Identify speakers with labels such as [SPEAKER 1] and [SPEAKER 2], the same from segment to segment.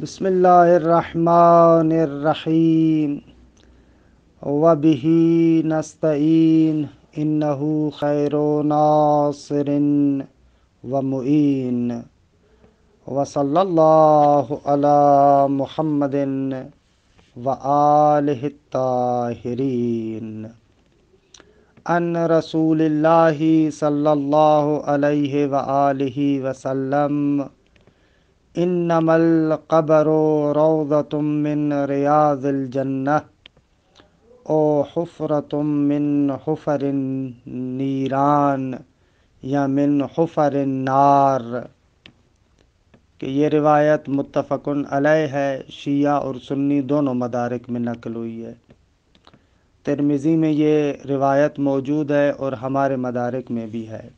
[SPEAKER 1] بسم اللہ الرحمن الرحیم وبہ نستعین انہ خیر ناصر ومعین وصلی اللہ علی محمد وآلہ الطاہرین ان رسول اللہ صلی اللہ علیہ وآلہ وسلم انما القبر روضۃ من ریاض الجنہ او حفرۃ من حفر النیران یا من حفر النار کہ یہ روایت متفقن علیہ ہے، شیعہ اور سنی دونوں مدارک میں نقل ہوئی ہے۔ ترمذی میں یہ روایت موجود ہے اور ہمارے مدارک میں بھی ہے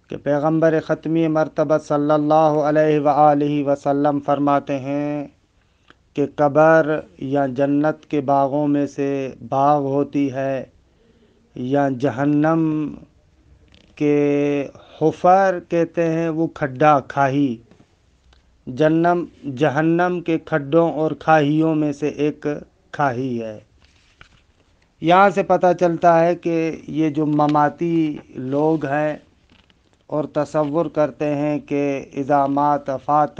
[SPEAKER 1] کہ پیغمبر ختمی مرتبہ صلی اللہ علیہ وآلہ وسلم فرماتے ہیں کہ قبر یا جنت کے باغوں میں سے باغ ہوتی ہے یا جہنم کے حفر کہتے ہیں وہ کھڈا کھائی، جہنم کے کھڈوں اور کھاہیوں میں سے ایک کھاہی ہے۔ یہاں سے پتہ چلتا ہے کہ یہ جو مماتی لوگ ہیں اور تصور کرتے ہیں کہ اذا مات فات،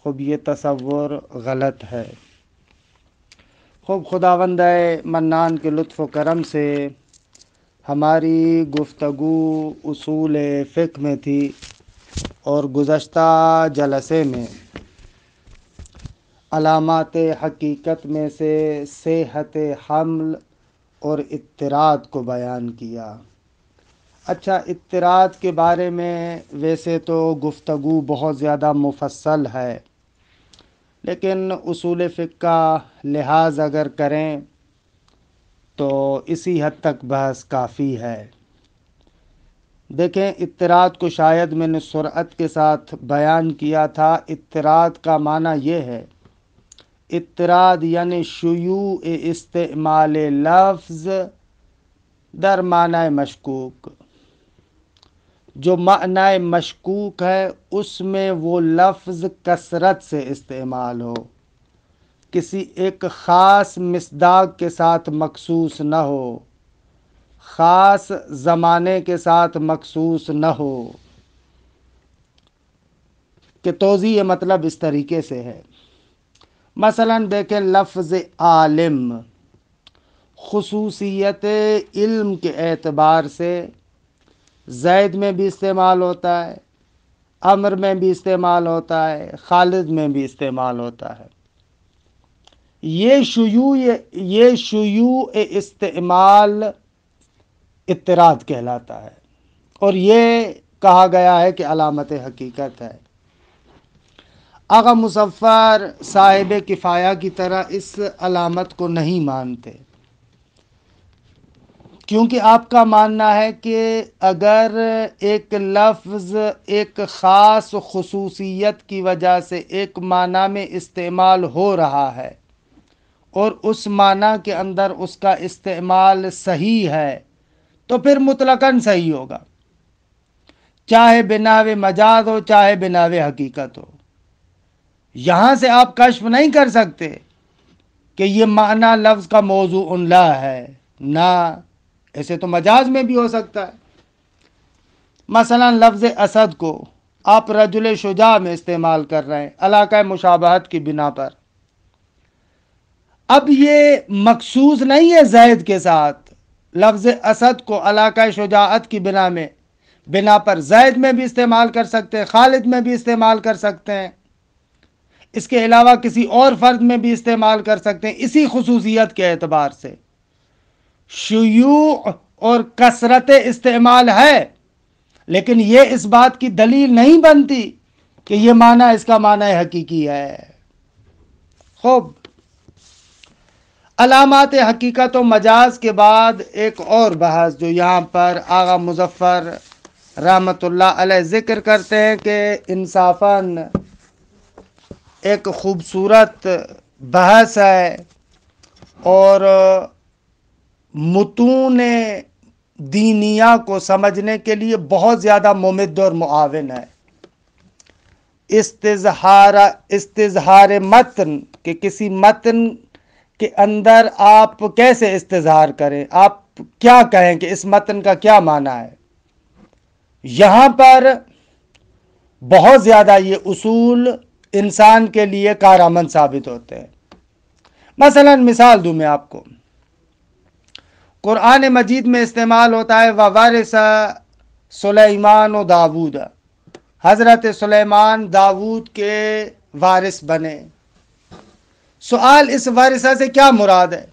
[SPEAKER 1] خوب یہ تصور غلط ہے۔ خوب خداوند منان کے لطف و کرم سے ہماری گفتگو اصول فقہ میں تھی اور گزشتہ جلسے میں علامات حقیقت میں سے صحت حمل اور اضطراد کو بیان کیا۔ اچھا، اضطراد کے بارے میں ویسے تو گفتگو بہت زیادہ مفصل ہے، لیکن اصول فقہ کا لحاظ اگر کریں تو اسی حد تک بحث کافی ہے۔ دیکھیں، اضطراد کو شاید میں نے سرعت کے ساتھ بیان کیا تھا۔ اضطراد کا معنی یہ ہے، اضطراد یعنی شیوع استعمال لفظ در معنی مشکوک۔ جو معنی مشکوک ہے اس میں وہ لفظ کثرت سے استعمال ہو، کسی ایک خاص مصداق کے ساتھ مخصوص نہ ہو، خاص زمانے کے ساتھ مخصوص نہ ہو۔ کہ توضیح مطلب اس طریقے سے ہے، مثلا دیکھیں لفظ عالم خصوصیت علم کے اعتبار سے زید میں بھی استعمال ہوتا ہے، عمر میں بھی استعمال ہوتا ہے، خالد میں بھی استعمال ہوتا ہے۔ یہ شیوع استعمال اضطراد کہلاتا ہے اور یہ کہا گیا ہے کہ علامت حقیقت ہے۔ آغا مظفر صاحب کفایہ کی طرح اس علامت کو نہیں مانتے، کیونکہ آپ کا ماننا ہے کہ اگر ایک لفظ ایک خاص خصوصیت کی وجہ سے ایک معنی میں استعمال ہو رہا ہے اور اس معنی کے اندر اس کا استعمال صحیح ہے تو پھر مطلقاً صحیح ہوگا، چاہے بناوے مجاز ہو چاہے بناوے حقیقت ہو۔ یہاں سے آپ کشف نہیں کر سکتے کہ یہ معنی لفظ کا موضوع لا ہے، نہ، ایسے تو مجاز میں بھی ہو سکتا ہے۔ مثلا لفظ اسد کو آپ رجل شجاع میں استعمال کر رہے ہیں علاقہ مشابہت کی بنا پر، اب یہ مخصوص نہیں ہے زید کے ساتھ۔ لفظ اسد کو علاقہ شجاعت کی بنا پر زید میں بھی استعمال کر سکتے ہیں، خالد میں بھی استعمال کر سکتے ہیں، اس کے علاوہ کسی اور فرد میں بھی استعمال کر سکتے ہیں، اسی خصوصیت کے اعتبار سے شیوع اور کثرت استعمال ہے، لیکن یہ اس بات کی دلیل نہیں بنتی کہ یہ معنی اس کا معنی حقیقی ہے۔ خوب، علامات حقیقت و مجاز کے بعد ایک اور بحث جو یہاں پر آغا مظفر رحمت اللہ علیہ ذکر کرتے ہیں کہ انصافاً ایک خوبصورت بحث ہے اور متون دینیہ کو سمجھنے کے لیے بہت زیادہ ممد اور معاون ہے۔ استظہار متن کہ کسی متن کے اندر آپ کیسے استظہار کریں، آپ کیا کہیں کہ اس متن کا کیا معنی ہے۔ یہاں پر بہت زیادہ یہ اصول انسان کے لیے کارآمد ثابت ہوتے ہیں۔ مثلا مثال دوں میں آپ کو، قرآن مجید میں استعمال ہوتا ہے وَوَرِثَ سلیمان و داود، حضرت سلیمان داود کے وارث بنے۔ سوال، اس وارثہ سے کیا مراد ہے؟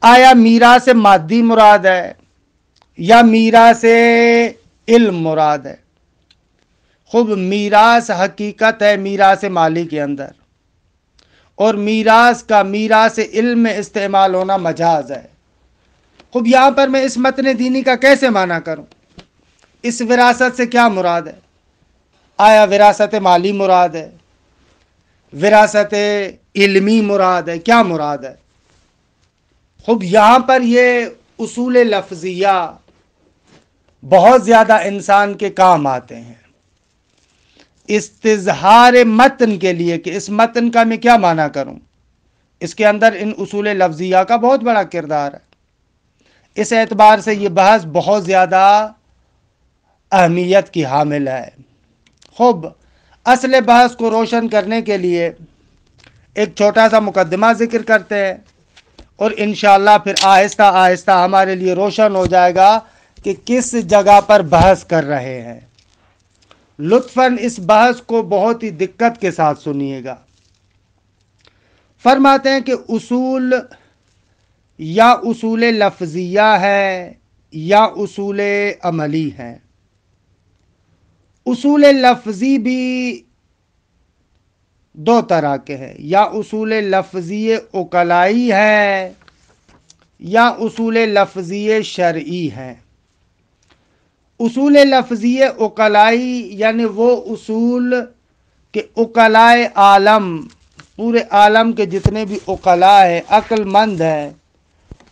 [SPEAKER 1] آیا میراث مادی مراد ہے یا میراث علم مراد ہے؟ خوب، میراث حقیقت ہے میراث مالی کے اندر، اور میراث کا میراث علم میں استعمال ہونا مجاز ہے۔ خوب، یہاں پر میں اس متن دینی کا کیسے معنی کروں؟ اس وراثت سے کیا مراد ہے؟ آیا وراثت مالی مراد ہے، وراثت علمی مراد ہے، کیا مراد ہے؟ خوب، یہاں پر یہ اصول لفظیہ بہت زیادہ انسان کے کام آتے ہیں استظہار متن کے لیے، کہ اس متن کا میں کیا معنی کروں۔ اس کے اندر ان اصول لفظیہ کا بہت بڑا کردار ہے۔ اس اعتبار سے یہ بحث بہت زیادہ اہمیت کی حامل ہے۔ خوب، اصل بحث کو روشن کرنے کے لیے ایک چھوٹا سا مقدمہ ذکر کرتے ہیں، اور انشاءاللہ پھر آہستہ آہستہ ہمارے لیے روشن ہو جائے گا کہ کس جگہ پر بحث کر رہے ہیں۔ لطفاً اس بحث کو بہت ہی دقت کے ساتھ سنیے گا۔ فرماتے ہیں کہ اصول یا اصول لفظیہ ہے یا اصول عملی ہے۔ اصول لفظی بھی دو طرح کے ہیں، یا اصول لفظی عقلائی ہے یا اصول لفظی شرعی ہے۔ اصول لفظی عقلائی یعنی وہ اصول کہ عقلائے عالم، پورے عالم کے جتنے بھی عقلاء ہیں، عقل مند ہیں،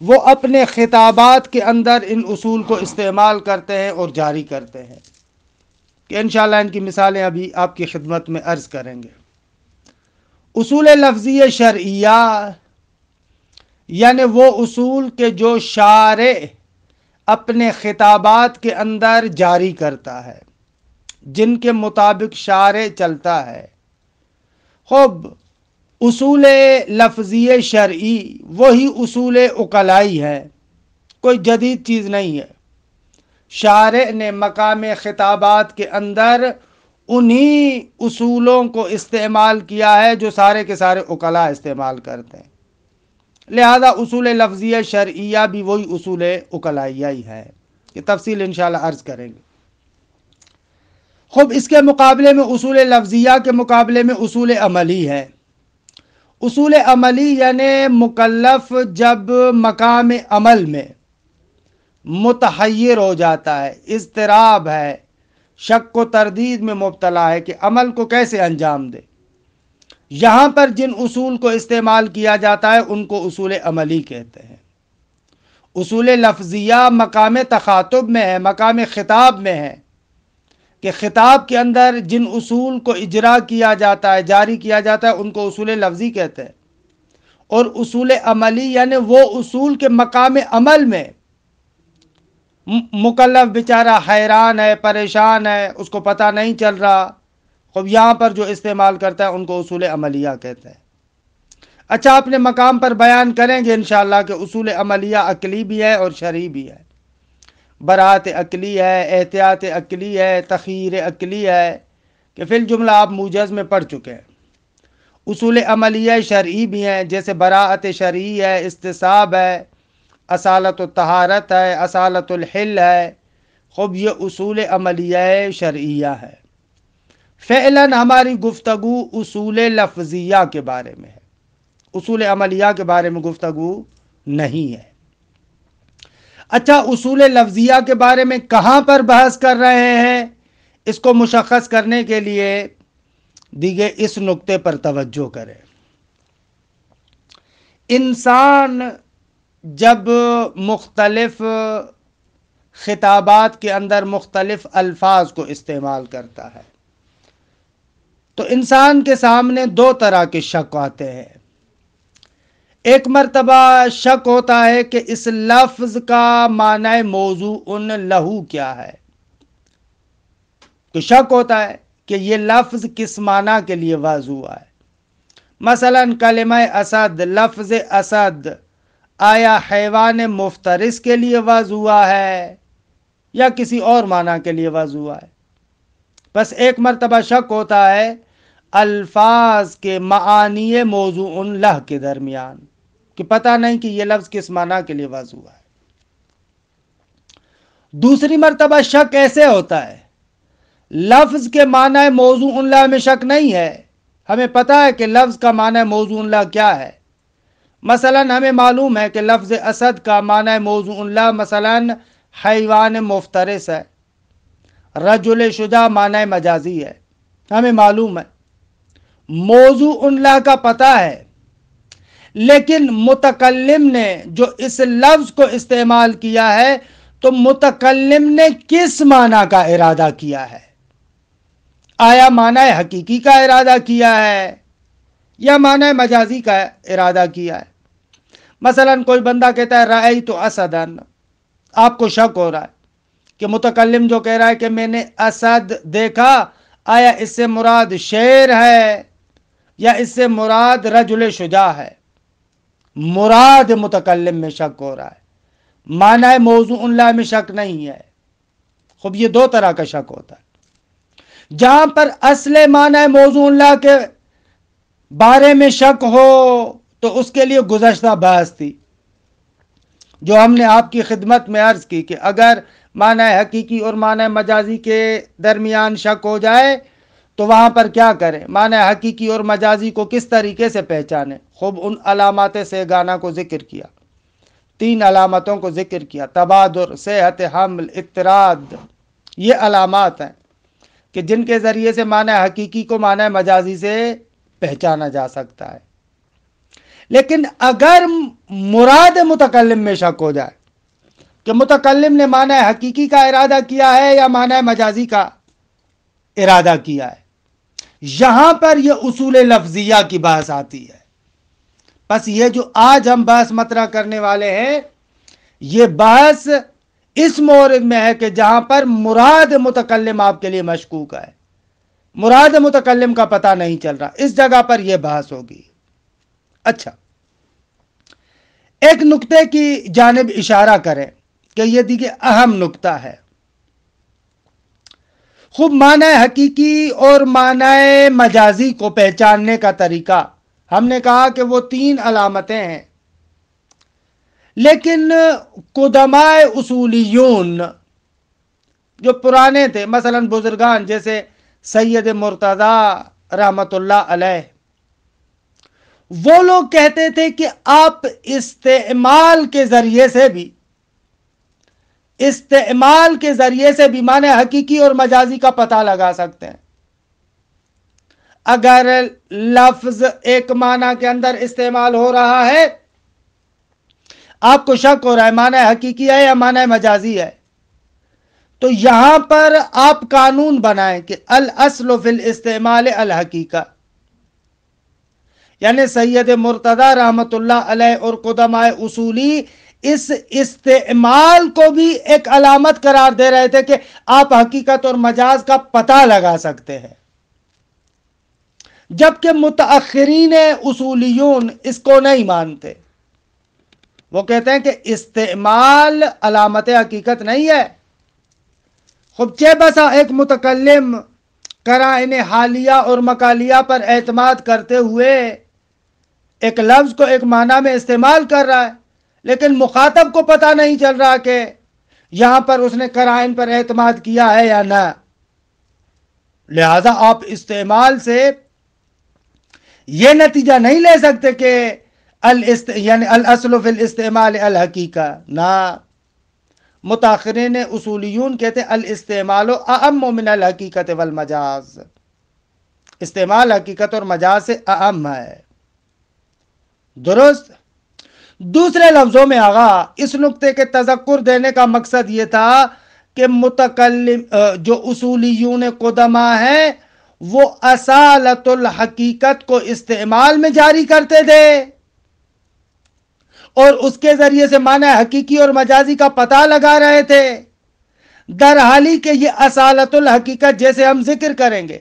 [SPEAKER 1] وہ اپنے خطابات کے اندر ان اصول کو استعمال کرتے ہیں اور جاری کرتے ہیں، کہ انشاءاللہ ان کی مثالیں ابھی آپ کی خدمت میں عرض کریں گے۔ اصول لفظی شرعیہ یعنی وہ اصول کے جو شارع اپنے خطابات کے اندر جاری کرتا ہے، جن کے مطابق شارع چلتا ہے۔ خوب، اصول لفظی شرعی وہی اصول عقلائی ہے، کوئی جدید چیز نہیں ہے۔ شارع نے مقام خطابات کے اندر انہی اصولوں کو استعمال کیا ہے جو سارے کے سارے عقلاء استعمال کرتے ہیں، لہذا اصول لفظیہ شرعیہ بھی وہی اصول عقلائیہ ہی ہے۔ یہ تفصیل انشاءاللہ عرض کریں گے۔ خوب، اس کے مقابلے میں اصول لفظیہ کے مقابلے میں اصول عملی ہے۔ اصول عملی یعنی مکلف جب مقام عمل میں متحیر ہو جاتا ہے، اضطراب ہے، شک و تردید میں مبتلا ہے کہ عمل کو کیسے انجام دے، یہاں پر جن اصول کو استعمال کیا جاتا ہے ان کو اصول عملی کہتے ہیں۔ اصول لفظیہ مقام تخاطب میں ہے، مقام خطاب میں ہے، کہ خطاب کے اندر جن اصول کو اجرا کیا جاتا ہے، جاری کیا جاتا ہے، ان کو اصول لفظی کہتے ہیں۔ اور اصول عملی یعنی وہ اصول کے مقام عمل میں مکلف بیچارہ حیران ہے، پریشان ہے، اس کو پتہ نہیں چل رہا، خب یہاں پر جو استعمال کرتا ہے ان کو اصول عملیہ کہتے ہیں۔ اچھا، اپنے مقام پر بیان کریں گے انشاءاللہ کہ اصول عملیہ عقلی بھی ہے اور شرعی بھی ہے۔ براءت عقلی ہے، احتیاط عقلی ہے، تخییر عقلی ہے، کہ فی الجملہ آپ موجز میں پڑھ چکے ہیں۔ اصول عملیہ شرعی بھی ہیں، جیسے براءت شرعی ہے، استصحاب ہے، اصالت الطہارت ہے، اصالت الحل ہے۔ خوب، یہ اصول عملیہ شرعیہ ہے۔ فعلاً ہماری گفتگو اصول لفظیہ کے بارے میں ہے، اصول عملیہ کے بارے میں گفتگو نہیں ہے۔ اچھا، اصول لفظیہ کے بارے میں کہاں پر بحث کر رہے ہیں، اس کو مشخص کرنے کے لیے دیگے اس نقطے پر توجہ کریں۔ انسان جب مختلف خطابات کے اندر مختلف الفاظ کو استعمال کرتا ہے، تو انسان کے سامنے دو طرح کے شک آتے ہیں. ایک مرتبہ شک ہوتا ہے کہ اس لفظ کا معنی موضوع لہو کیا ہے. تو شک ہوتا ہے کہ یہ لفظ کس معنی کے لیے واضح ہوا ہے. مثلا کلمہ اسد، لفظ اسد آیا حیوان مفترس کے لیے واضح ہوا ہے یا کسی اور معنی کے لیے واضح ہوا ہے. بس ایک مرتبہ شک ہوتا ہے الفاظ کے معانی موضوع لہ کے درمیان کہ پتہ نہیں کہ یہ لفظ کس معنی کے لیے واضح ہوا ہے. دوسری مرتبہ شک ایسے ہوتا ہے لفظ کے معنی موضوع لہ میں شک نہیں ہے، ہمیں پتہ ہے کہ لفظ کا معنی موضوع لہ کیا ہے. مثلا ہمیں معلوم ہے کہ لفظ اسد کا معنی موضوع لہ مثلا حیوان مفترس ہے، رجل شجاع معنی مجازی ہے، ہمیں معلوم ہے، موضوع لہ کا پتہ ہے. لیکن متکلم نے جو اس لفظ کو استعمال کیا ہے تو متکلم نے کس معنی کا ارادہ کیا ہے؟ آیا معنی حقیقی کا ارادہ کیا ہے یا معنی مجازی کا ارادہ کیا ہے؟ مثلا کوئی بندہ کہتا ہے رأیت اسدن، آپ کو شک ہو رہا ہے کہ متکلم جو کہہ رہا ہے کہ میں نے اسد دیکھا، آیا اس سے مراد شیر ہے یا اس سے مراد رجل شجاع ہے؟ مراد متکلم میں شک ہو رہا ہے، معنی موضوع لہ میں شک نہیں ہے. خوب یہ دو طرح کا شک ہوتا ہے. جہاں پر اصل معنی موضوع لہ کے بارے میں شک ہو تو اس کے لیے گزشتہ بحث تھی جو ہم نے آپ کی خدمت میں عرض کی کہ اگر معنی حقیقی اور معنی مجازی کے درمیان شک ہو جائے تو وہاں پر کیا کریں، معنی حقیقی اور مجازی کو کس طریقے سے پہچانیں. خوب ان علامات سیگانہ کو ذکر کیا، 3 علامتوں کو ذکر کیا، تبادر، صحت حمل، اضطراد. یہ علامات ہیں کہ جن کے ذریعے سے معنی حقیقی کو معنی مجازی سے پہچانا جا سکتا ہے. لیکن اگر مراد متکلم میں شک ہو جائے کہ متکلم نے معنی حقیقی کا ارادہ کیا ہے یا معنی مجازی کا ارادہ کیا ہے، یہاں پر یہ اصول لفظیہ کی بحث آتی ہے. بس یہ جو آج ہم بحث مطرح کرنے والے ہیں یہ بحث اس مورد میں ہے کہ جہاں پر مراد متکلم آپ کے لیے مشکوک ہے، مراد متکلم کا پتہ نہیں چل رہا، اس جگہ پر یہ بحث ہوگی. اچھا، ایک نقطے کی جانب اشارہ کریں کہ یہ دیکھیں اہم نقطہ ہے. خوب معنی حقیقی اور معنی مجازی کو پہچاننے کا طریقہ ہم نے کہا کہ وہ 3 علامتیں ہیں. لیکن قدماء اصولیون جو پرانے تھے، مثلا بزرگان جیسے سید مرتضی رحمت اللہ علیہ، وہ لوگ کہتے تھے کہ آپ استعمال کے ذریعے سے بھی معنی حقیقی اور مجازی کا پتہ لگا سکتے ہیں. اگر لفظ ایک معنی کے اندر استعمال ہو رہا ہے، آپ کو شک ہو رہا ہے معنی حقیقی ہے یا معنی مجازی ہے، تو یہاں پر آپ قانون بنائیں کہ الاصل فی الاستعمال الحقیقہ. یعنی سید مرتضی رحمت اللہ علیہ اور قدماء اصولی اس استعمال کو بھی ایک علامت قرار دے رہے تھے کہ آپ حقیقت اور مجاز کا پتہ لگا سکتے ہیں، جبکہ متأخرین اصولیون اس کو نہیں مانتے. وہ کہتے ہیں کہ استعمال علامت حقیقت نہیں ہے. خب چہ بسا ایک متکلم قرائن حالیہ اور مقالیہ پر اعتماد کرتے ہوئے ایک لفظ کو ایک معنی میں استعمال کر رہا ہے، لیکن مخاطب کو پتہ نہیں چل رہا کہ یہاں پر اس نے قرائن پر اعتماد کیا ہے یا نہ. لہذا آپ استعمال سے یہ نتیجہ نہیں لے سکتے کہ یعنی الاصل فی الاستعمال الحقیقہ. نہ، متاخرین اصولیون کہتے ہیں الاستعمال اعم من الحقیقت والمجاز، استعمال حقیقت اور مجاز سے اعم ہے. درست. دوسرے لفظوں میں آغا اس نقطے کے تذکر دینے کا مقصد یہ تھا کہ متکلم جو اصولیون قدما ہیں وہ اصالت الحقیقت کو استعمال میں جاری کرتے تھے اور اس کے ذریعے سے معنی حقیقی اور مجازی کا پتہ لگا رہے تھے، در حالی کہ یہ اصالت الحقیقت جیسے ہم ذکر کریں گے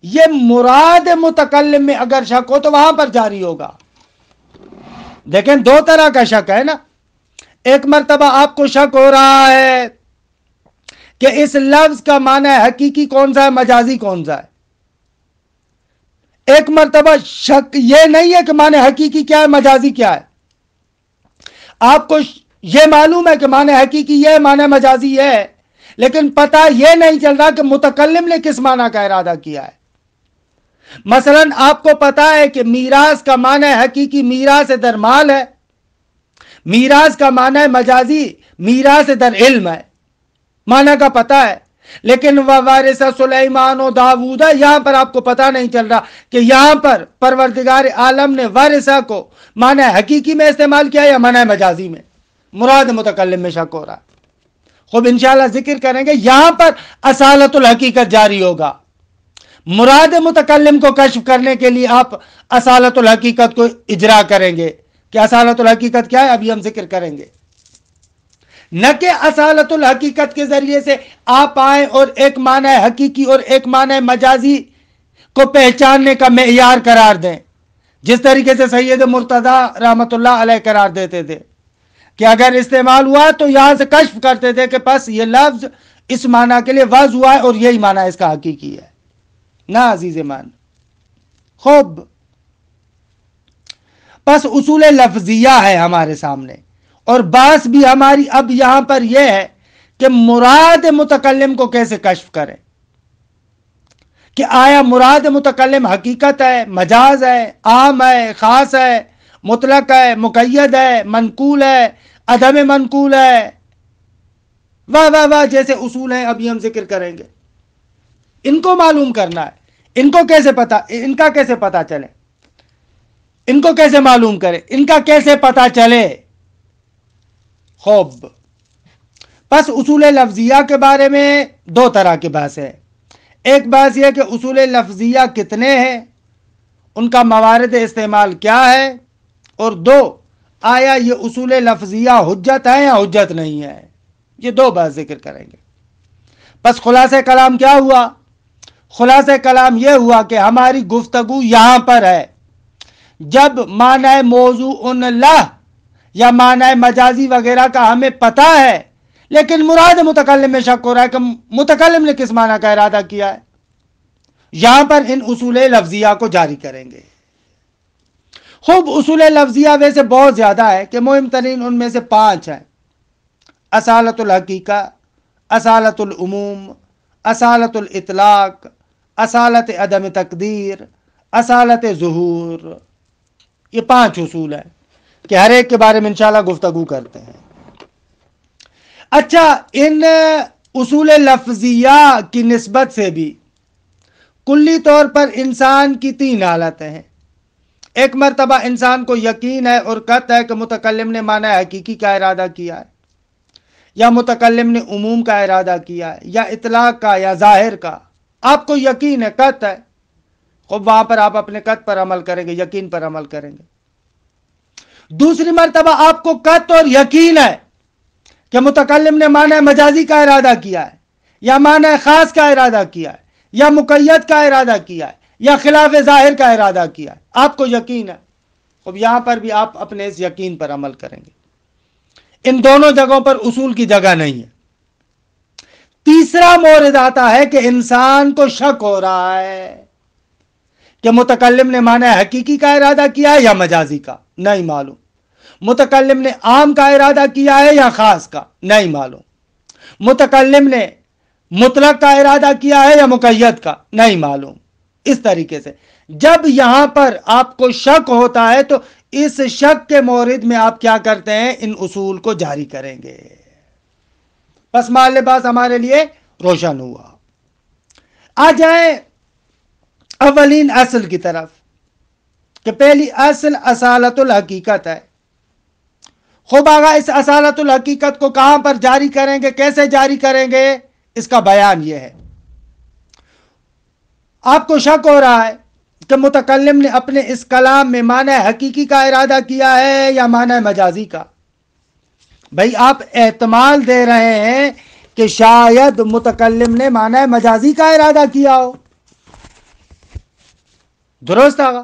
[SPEAKER 1] یہ مراد متکلم میں اگر شک ہو تو وہاں پر جاری ہوگا۔ دیکھیں دو طرح کا شک ہے نا، ایک مرتبہ آپ کو شک ہو رہا ہے کہ اس لفظ کا معنی حقیقی کون سا ہے، مجازی کون سا ہے۔ ایک مرتبہ شک یہ نہیں ہے کہ معنی حقیقی کیا ہے، مجازی کیا ہے، آپ کو یہ معلوم ہے کہ معنی حقیقی یہ ہے، معنی مجازی یہ ہے، لیکن پتہ یہ نہیں چل رہا کہ متکلم نے کس معنی کا ارادہ کیا ہے۔ مثلا آپ کو پتا ہے کہ میراث کا معنی حقیقی میراث در مال ہے، میراث کا معنی مجازی میراث در علم ہے، معنی کا پتا ہے، لیکن ووارث سلیمان و داؤد، یہاں پر آپ کو پتا نہیں چل رہا کہ یہاں پر پروردگار عالم نے وارثہ کو معنی حقیقی میں استعمال کیا یا معنی مجازی میں، مراد متکلم میں شک ہو رہا ہے۔ خوب انشاءاللہ ذکر کریں گے، یہاں پر اصالت الحقیقت جاری ہوگا، مراد متکلم کو کشف کرنے کے لیے آپ اصالت الحقیقت کو اجرا کریں گے کہ اصالت الحقیقت کیا ہے، ابھی ہم ذکر کریں گے، نہ کہ اصالت الحقیقت کے ذریعے سے آپ آئیں اور ایک معنی حقیقی اور ایک معنی مجازی کو پہچاننے کا معیار قرار دیں، جس طریقے سے سید مرتضی رحمت اللہ علیہ قرار دیتے تھے کہ اگر استعمال ہوا تو یہاں سے کشف کرتے تھے کہ پس یہ لفظ اس معنی کے لیے وضع ہوا ہے اور یہی معنی اس کا حقیقی ہے۔ نہ عزیز مان، خوب پس اصول لفظیہ ہے ہمارے سامنے، اور بات بھی ہماری اب یہاں پر یہ ہے کہ مراد متکلم کو کیسے کشف کریں، کہ آیا مراد متکلم حقیقت ہے، مجاز ہے، عام ہے، خاص ہے، مطلق ہے، مقید ہے، منقول ہے، عدم منقول ہے، واہ واہ واہ جیسے اصول ہیں ابھی ہم ذکر کریں گے، ان کو معلوم کرنا ہے۔ ان کو کیسے پتا، ان کا کیسے پتا چلے، ان کو کیسے معلوم کرے، ان کا کیسے پتا چلے؟ خوب پس اصول لفظیہ کے بارے میں دو طرح کی بحث ہے، ایک بات یہ کہ اصول لفظیہ کتنے ہیں، ان کا موارد استعمال کیا ہے، اور دو آیا یہ اصول لفظیہ حجت ہے یا حجت نہیں ہے، یہ دو بات ذکر کریں گے۔ بس خلاصہ کلام کیا ہوا؟ خلاصہ کلام یہ ہوا کہ ہماری گفتگو یہاں پر ہے جب معنی موضوع لہ یا معنی مجازی وغیرہ کا ہمیں پتہ ہے، لیکن مراد متکلم میں شک ہو رہا ہے کہ متکلم نے کس معنی کا ارادہ کیا ہے، یہاں پر ان اصول لفظیہ کو جاری کریں گے۔ خوب اصول لفظیہ ویسے بہت زیادہ ہے کہ مہم ترین ان میں سے 5 ہیں: اصالت الحقیقہ، اصالت العموم، اصالت الاطلاق، اصالت عدم تقدیر، اصالت ظہور۔ یہ 5 اصول ہیں کہ ہر ایک کے بارے میں انشاءاللہ گفتگو کرتے ہیں۔ اچھا، ان اصول لفظیہ کی نسبت سے بھی کلی طور پر انسان کی 3 حالتیں ہیں۔ ایک مرتبہ انسان کو یقین ہے اور قطع ہے کہ متکلم نے معنی حقیقی کا ارادہ کیا ہے، یا متکلم نے عموم کا ارادہ کیا ہے، یا اطلاق کا یا ظاہر کا، آپ کو یقین ہے، قطع ہے، خوب وہاں پر آپ اپنے قطع پر عمل کریں گے، یقین پر عمل کریں گے۔ دوسری مرتبہ آپ کو قطع اور یقین ہے کہ متکلم نے معنی مجازی کا ارادہ کیا ہے، یا معنی خاص کا ارادہ کیا ہے، یا مقید کا ارادہ کیا ہے، یا خلاف ظاہر کا ارادہ کیا ہے، آپ کو یقین ہے۔ اب یہاں پر بھی آپ اپنے اس یقین پر عمل کریں گے۔ ان دونوں جگہوں پر اصول کی جگہ نہیں ہے۔ تیسرا مورد آتا ہے کہ انسان کو شک ہو رہا ہے کہ متکلم نے معنی حقیقی کا ارادہ کیا ہے یا مجازی کا، نہیں معلوم۔ متکلم نے عام کا ارادہ کیا ہے یا خاص کا، نہیں معلوم۔ متکلم نے مطلق کا ارادہ کیا ہے یا مقید کا، نہیں معلوم۔ اس طریقے سے جب یہاں پر آپ کو شک ہوتا ہے تو اس شک کے مورد میں آپ کیا کرتے ہیں؟ ان اصول کو جاری کریں گے۔ بس محل بات ہمارے لیے روشن ہوا۔ آ جائیں اولین اصل کی طرف کہ پہلی اصل اصالت الحقیقت ہے۔ خوب آگا اس اصالت الحقیقت کو کہاں پر جاری کریں گے، کیسے جاری کریں گے، اس کا بیان یہ ہے۔ آپ کو شک ہو رہا ہے کہ متکلم نے اپنے اس کلام میں معنی حقیقی کا ارادہ کیا ہے یا معنی مجازی کا؟ بھائی آپ احتمال دے رہے ہیں کہ شاید متکلم نے معنی مجازی کا ارادہ کیا ہو، درست آگا؟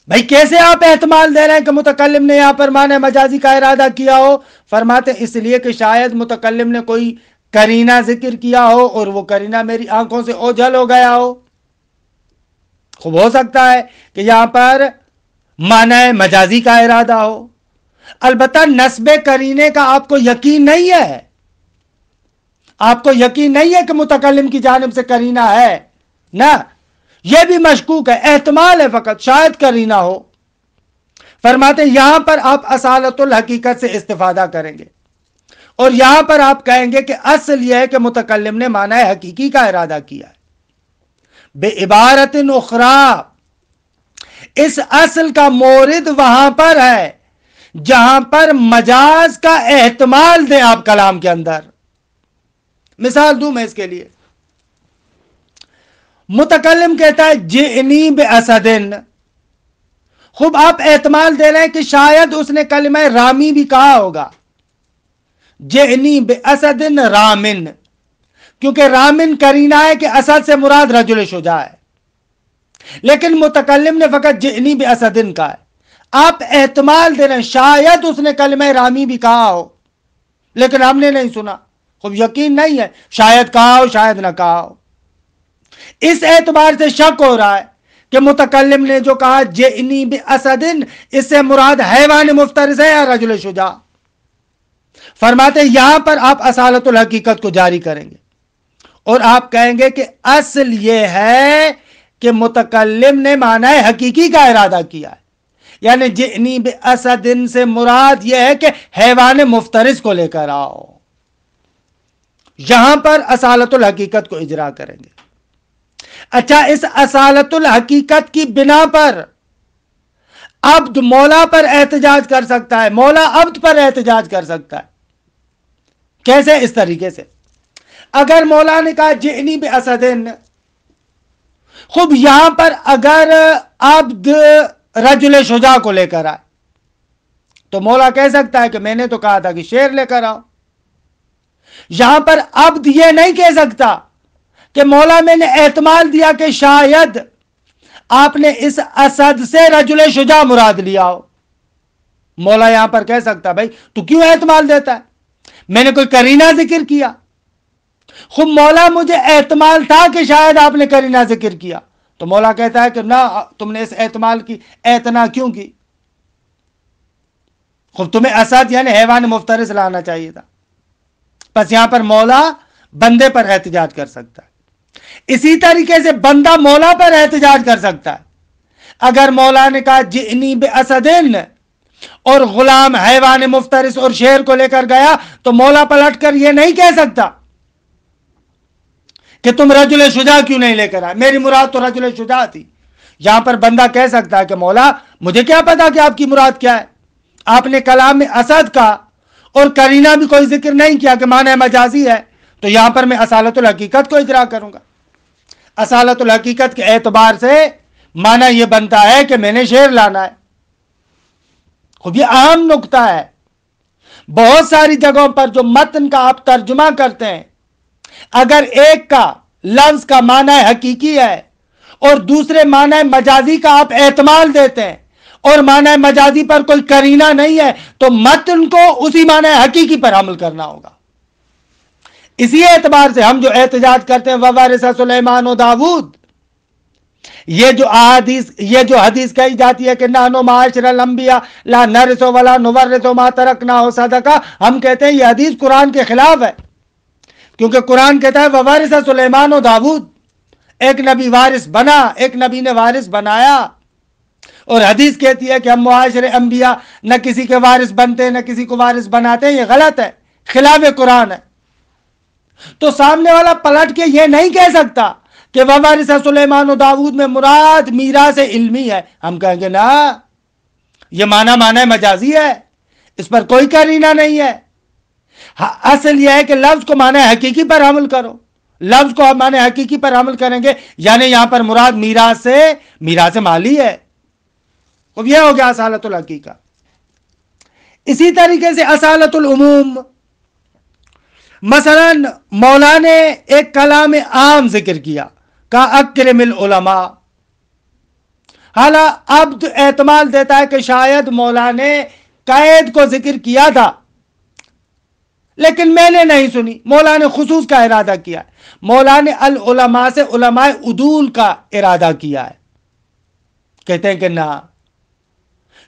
[SPEAKER 1] بھائی کیسے آپ احتمال دے رہے ہیں کہ متکلم نے یہاں پر معنی مجازی کا ارادہ کیا ہو؟ فرماتے اس لیے کہ شاید متکلم نے کوئی کرینہ ذکر کیا ہو اور وہ کرینہ میری آنکھوں سے اوجھل ہو گیا ہو۔ خوب ہو سکتا ہے کہ یہاں پر معنی مجازی کا ارادہ ہو، البتہ نسب کرینے کا آپ کو یقین نہیں ہے، آپ کو یقین نہیں ہے کہ متکلم کی جانب سے کرینہ ہے، نہ، یہ بھی مشکوک ہے، احتمال ہے فقط، شاید کرینہ ہو۔ فرماتے یہاں پر آپ اصالت الحقیقت سے استفادہ کریں گے اور یہاں پر آپ کہیں گے کہ اصل یہ ہے کہ متکلم نے معنی حقیقی کا ارادہ کیا ہے۔ بے عبارت اخری، اس اصل کا مورد وہاں پر ہے جہاں پر مجاز کا احتمال دیں آپ کلام کے اندر۔ مثال دوں میں اس کے لیے، متکلم کہتا ہے جئنی باسد، خوب آپ احتمال دے رہے ہیں کہ شاید اس نے کلمہ رامی بھی کہا ہوگا، جئنی باسد رامن، کیونکہ رامن کرینہ ہے کہ اسد سے مراد رجل شجاع ہے، لیکن متکلم نے فقط جئنی باسد کہا ہے۔ آپ احتمال دے رہے ہیں شاید اس نے کلمہ رامی بھی کہا ہو، لیکن ہم نے نہیں سنا، خوب یقین نہیں ہے، شاید کہا ہو شاید نہ کہا ہو۔ اس اعتبار سے شک ہو رہا ہے کہ متکلم نے جو کہا جئنی باسد، اس سے مراد حیوان مفترس ہے یا رجل شجاع۔ فرماتے یہاں پر آپ اصالت الحقیقت کو جاری کریں گے اور آپ کہیں گے کہ اصل یہ ہے کہ متکلم نے معنی حقیقی کا ارادہ کیا ہے، یعنی جئنی باسد سے مراد یہ ہے کہ حیوان مفترس کو لے کر آؤ۔ یہاں پر اصالت الحقیقت کو اجرا کریں گے۔ اچھا، اس اصالت الحقیقت کی بنا پر عبد مولا پر احتجاج کر سکتا ہے، مولا عبد پر احتجاج کر سکتا ہے۔ کیسے؟ اس طریقے سے، اگر مولا نے کہا جئنی باسد، خوب یہاں پر اگر عبد رجل شجاع کو لے کر آئے تو مولا کہہ سکتا ہے کہ میں نے تو کہا تھا کہ شیر لے کر آؤ۔ یہاں پر عبد یہ نہیں کہہ سکتا کہ مولا میں نے احتمال دیا کہ شاید آپ نے اس اسد سے رجل شجاع مراد لیا ہو۔ مولا یہاں پر کہہ سکتا بھائی تو کیوں احتمال دیتا ہے، میں نے کوئی کرینہ ذکر کیا، خود مولا مجھے احتمال تھا کہ شاید آپ نے کرینہ ذکر کیا، تو مولا کہتا ہے کہ نہ، تم نے اس احتمال کی اعتنا کیوں کی، خود تمہیں اسد یعنی حیوان مفترس لانا چاہیے تھا۔ بس یہاں پر مولا بندے پر احتجاج کر سکتا ہے۔ اسی طریقے سے بندہ مولا پر احتجاج کر سکتا ہے۔ اگر مولا نے کہا جئنی باسد اور غلام حیوان مفترس اور شیر کو لے کر گیا تو مولا پلٹ کر یہ نہیں کہہ سکتا کہ تم رجل شجاع کیوں نہیں لے کر آئے، میری مراد تو رجل شجاع تھی۔ یہاں پر بندہ کہہ سکتا ہے کہ مولا مجھے کیا پتا کہ آپ کی مراد کیا ہے، آپ نے کلام میں اسد کا اور کرینہ بھی کوئی ذکر نہیں کیا کہ معنی مجازی ہے، تو یہاں پر میں اصالت الحقیقت کو اجرا کروں گا۔ اصالت الحقیقت کے اعتبار سے معنی یہ بنتا ہے کہ میں نے شیر لانا ہے۔ خوب یہ اہم نقطہ ہے، بہت ساری جگہوں پر جو متن کا آپ ترجمہ کرتے ہیں، اگر ایک کا لفظ کا معنی حقیقی ہے اور دوسرے معنی مجازی کا آپ احتمال دیتے ہیں اور معنی مجازی پر کوئی کرینہ نہیں ہے تو متن کو اسی معنی حقیقی پر عمل کرنا ہوگا۔ اسی اعتبار سے ہم جو احتجاج کرتے ہیں وَوَرِثَ سُلَيْمَانُ داود، یہ جو حدیث کہی جاتی ہے کہ نحنُ معاشر الانبیاء لا نرث ولا نورث ما ترکنا صدقہ، ہم کہتے ہیں یہ حدیث قرآن کے خلاف ہے، کیونکہ قرآن کہتا ہے وَوَرِثَ سُلَيْمَانُ داود، ایک نبی وارث بنا، ایک نبی نے وارث بنایا، اور حدیث کہتی ہے کہ ہم معاشر انبیاء نہ کسی کے وارث بنتے نہ کسی کو وارث بناتے ہیں، یہ غلط ہے، خلاف قرآن ہے۔ تو سامنے والا پلٹ کے یہ نہیں کہہ سکتا کہ وَوَرِثَ سُلَيْمَانُ داود میں مراد میراث علمی ہے، ہم کہیں گے نا، یہ معنی مجازی ہے، اس پر کوئی کرینہ نہیں ہے۔ اصل یہ ہے کہ لفظ کو معنی حقیقی پر عمل کرو۔ لفظ کو معنی حقیقی پر عمل کریں گے، یعنی یہاں پر مراد میراث مالی ہے، اب یہ ہو گیا اصالت الحقیقہ۔ اسی طریقے سے اصالت العموم، مثلا مولا نے ایک کلام عام ذکر کیا، کا اکرم العلماء، حالا عبد احتمال دیتا ہے کہ شاید مولا نے قید کو ذکر کیا تھا لیکن میں نے نہیں سنی، مولا نے خصوص کا ارادہ کیا ہے، مولا نے العلماء سے علماء عدول کا ارادہ کیا ہے، کہتے ہیں کہ نہ،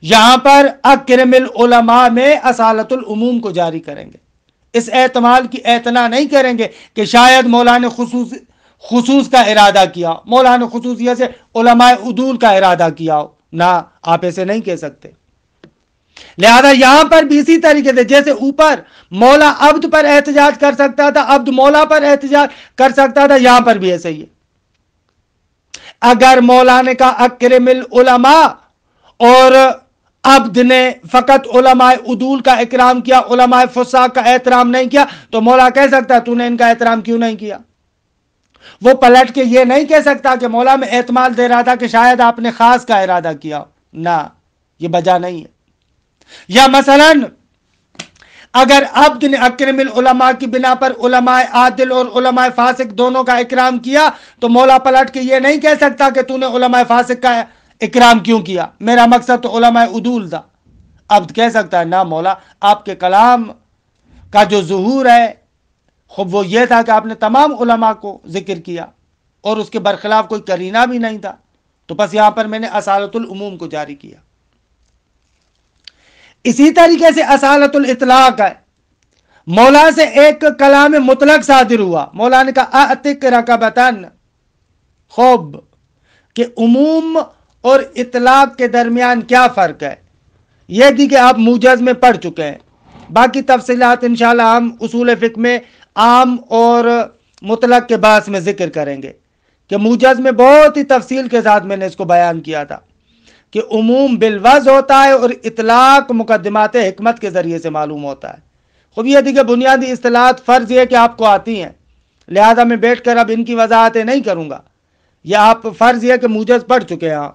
[SPEAKER 1] یہاں پر اکرم العلماء میں اصالت العموم کو جاری کریں گے، اس احتمال کی اعتنا نہیں کریں گے کہ شاید مولا نے خصوص کا ارادہ کیا، مولا نے خصوصیت سے علماء عدول کا ارادہ کیا ہو، نہ، آپ ایسے نہیں کہہ سکتے۔ لہذا یہاں پر بھی اسی طریقے سے جیسے اوپر مولا عبد پر احتجاج کر سکتا تھا، عبد مولا پر احتجاج کر سکتا تھا، یہاں پر بھی ایسے ہی ہے۔ اگر مولا نے کہا اکرم العلماء اور عبد نے فقط علماء عدول کا اکرام کیا، علماء فساق کا احترام نہیں کیا، تو مولا کہہ سکتا تو نے ان کا احترام کیوں نہیں کیا؟ وہ پلٹ کے یہ نہیں کہہ سکتا کہ مولا میں احتمال دے رہا تھا کہ شاید آپ نے خاص کا ارادہ کیا، نہ، یہ بجا نہیں ہے۔ یا مثلا اگر عبد نے اکرم العلماء کی بنا پر علماء عادل اور علماء فاسق دونوں کا اکرام کیا، تو مولا پلٹ کے یہ نہیں کہہ سکتا کہ تو نے علماء فاسق کا اکرام کیوں کیا، میرا مقصد تو علماء عدول تھا۔ عبد کہہ سکتا ہے نہ مولا، آپ کے کلام کا جو ظہور ہے خب وہ یہ تھا کہ آپ نے تمام علماء کو ذکر کیا اور اس کے برخلاف کوئی کرینہ بھی نہیں تھا، تو بس یہاں پر میں نے اصالت العموم کو جاری کیا۔ اسی طریقے سے اصالت الاطلاق ہے، مولا سے ایک کلام مطلق صادر ہوا، مولا نے کہا اعتق رقبتن، خوب کہ عموم اور اطلاق کے درمیان کیا فرق ہے، یہ دی کہ آپ موجز میں پڑھ چکے ہیں، باقی تفصیلات انشاءاللہ ہم اصول فقہ میں عام اور مطلق کے بحث میں ذکر کریں گے، کہ موجز میں بہت ہی تفصیل کے ساتھ میں نے اس کو بیان کیا تھا کہ عموم بالوضع ہوتا ہے اور اطلاق مقدمات حکمت کے ذریعے سے معلوم ہوتا ہے۔ خوب یہ دیکھیں بنیادی اصطلاحات فرض یہ کہ آپ کو آتی ہیں، لہذا میں بیٹھ کر اب ان کی وضاحتیں نہیں کروں گا، یہ آپ فرض یہ کہ موجز پڑھ چکے ہیں۔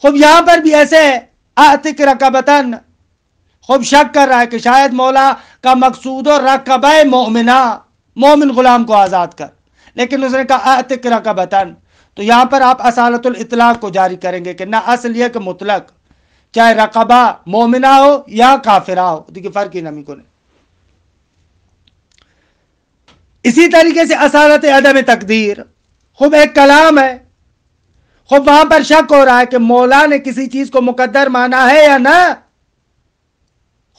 [SPEAKER 1] خوب یہاں پر بھی ایسے ہے، اعتق رقبتن، خوب شک کر رہا ہے کہ شاید مولا کا مقصود ہو رقبہ مومنہ، مومن غلام کو آزاد کر، لیکن اس نے کہا اعتق رقبتن، تو یہاں پر آپ اصالت الاطلاق کو جاری کریں گے کہ نہ، اصل یہ کہ مطلق، چاہے رقبہ مومنہ ہو یا کافرہ ہو، دیکھیں فرق ہی نمی کو نہیں۔ اسی طریقے سے اصالت عدم تقدیر، خوب ایک کلام ہے، خوب وہاں پر شک ہو رہا ہے کہ مولا نے کسی چیز کو مقدر مانا ہے یا نہ،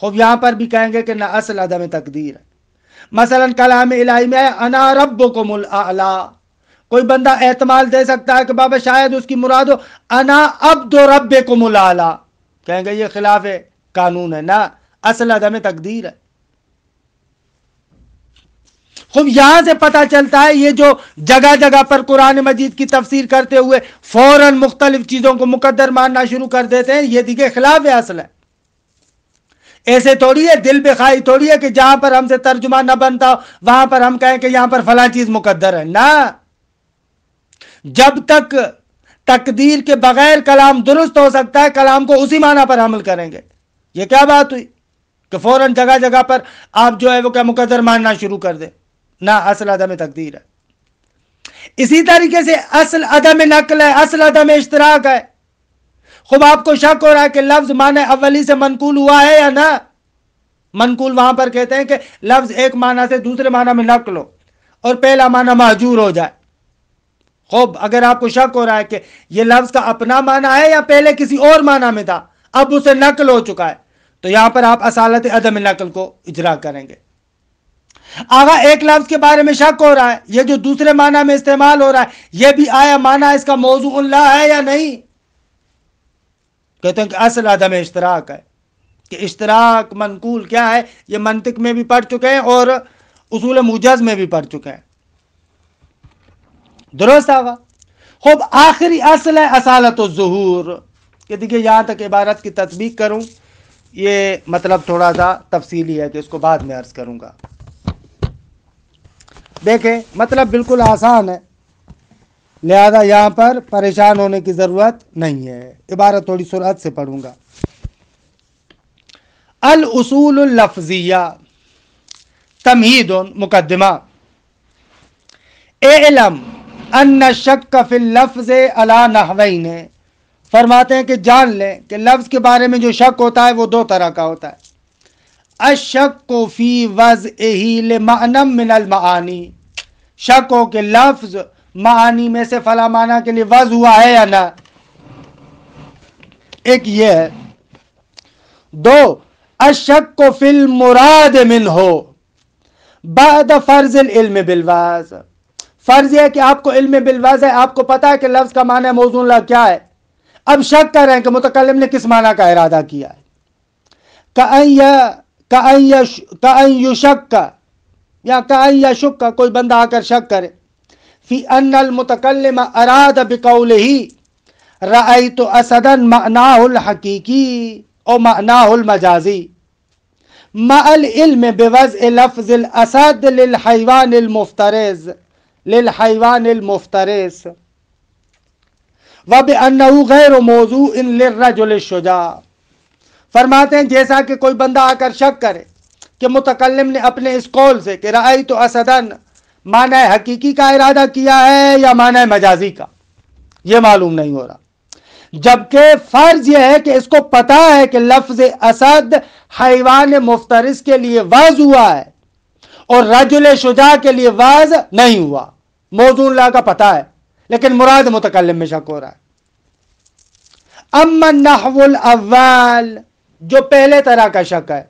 [SPEAKER 1] خوب یہاں پر بھی کہیں گے کہ نہ، اصل عدم تقدیر ہے۔ مثلا کلام الہی میں انا ربکم الاعلی، کوئی بندہ احتمال دے سکتا ہے کہ بابا شاید اس کی مراد ہو انا عبد ربکم الاعلی، کہیں گے یہ خلاف قانون ہے، نہ، اصل عدم تقدیر ہے۔ خوب یہاں سے پتہ چلتا ہے یہ جو جگہ جگہ پر قرآن مجید کی تفسیر کرتے ہوئے فوراً مختلف چیزوں کو مقدر ماننا شروع کر دیتے ہیں، یہ دیکھے خلاف اصل ہے۔ ایسے تھوڑی ہے، دل بخائی تھوڑی ہے کہ جہاں پر ہم سے ترجمہ نہ بنتا وہاں پر ہم کہیں کہ یہاں پر فلاں چیز مقدر ہے، نہ، جب تک تقدیر کے بغیر کلام درست ہو سکتا ہے کلام کو اسی معنی پر عمل کریں گے۔ یہ کیا بات ہوئی کہ فوراً جگہ جگہ پر آپ جو ہے وہ کیا مقدر ماننا شروع کر دیں، نہ، اصل عدم تقدیر ہے۔ اسی طریقے سے اصل عدم نقل ہے، اصل عدم اشتراک ہے۔ خوب آپ کو شک ہو رہا ہے کہ لفظ معنی اولی سے منقول ہوا ہے یا نہ، منقول وہاں پر کہتے ہیں کہ لفظ ایک معنی سے دوسرے معنی میں نقل ہو اور پہلا معنی مہجور ہو جائے۔ خوب اگر آپ کو شک ہو رہا ہے کہ یہ لفظ کا اپنا معنی ہے یا پہلے کسی اور معنی میں تھا، اب اسے نقل ہو چکا ہے، تو یہاں پر آپ اصالت عدم نقل کو اجرا کریں گے۔ آگا ایک لفظ کے بارے میں شک ہو رہا ہے، یہ جو دوسرے معنی میں استعمال ہو رہا ہے یہ بھی آیا معنی اس کا موضوع اللہ ہے یا نہیں، کہتے ہیں کہ اصل عدم اشتراک ہے، کہ اشتراک منقول کیا ہے یہ منطق میں بھی پڑھ چکے ہیں اور اصول موجز میں بھی پڑھ چکے ہیں، درست آگا۔ خوب آخری اصل ہے اصالت الظہور، کہ دیکھیں یہاں تک عبارت کی تطبیق کروں، یہ مطلب تھوڑا سا تفصیلی ہے کہ اس کو بعد میں عرض کروں گا۔ دیکھیں مطلب بالکل آسان ہے، لہذا یہاں پر پریشان ہونے کی ضرورت نہیں ہے. عبارت تھوڑی سرعت سے پڑھوں گا. الاصول اللفظیہ تمہید مقدمہ. اعلم ان الشک فی اللفظ علی نحوین، فرماتے ہیں کہ جان لیں کہ لفظ کے بارے میں جو شک ہوتا ہے وہ دو طرح کا ہوتا ہے. الشک فی وضعہ لمعنی من المعانی، شک ہو کہ لفظ معانی میں سے فلاں معنی کے لیے وضع ہوا ہے یا نہ، ایک یہ ہے. دو الشک فی المراد منہ بعد فرض العلم بالوضع، فرض یہ ہے کہ آپ کو علم بالوضع ہے، آپ کو پتا ہے کہ لفظ کا معنی موضوع لا کیا ہے، اب شک کر رہے ہیں کہ متکلم نے کس معنی کا ارادہ کیا ہے. کأن یشک یا کأن یشک، کوئی بندہ آ کر شک کرے فی ان المتکلم اراد بقولہ رأیت اسدا معناہ الحقیقی او معناہ المجازی مع العلم بوضع لفظ الاسد للحیوان المفترس وبأنہ غیر موضوع للرجل الشجاع. فرماتے ہیں جیسا کہ کوئی بندہ آ کر شک کرے کہ متکلم نے اپنے اس قول سے کہ رأیت اسدن معنی حقیقی کا ارادہ کیا ہے یا معنی مجازی کا، یہ معلوم نہیں ہو رہا، جبکہ فرض یہ ہے کہ اس کو پتا ہے کہ لفظ اسد حیوان مفترس کے لیے وضع ہوا ہے اور رجل شجاع کے لیے وضع نہیں ہوا. موضوع اللہ کا پتا ہے لیکن مراد متکلم میں شک ہو رہا ہے. اما النحو الاول، جو پہلے طرح کا شک ہے،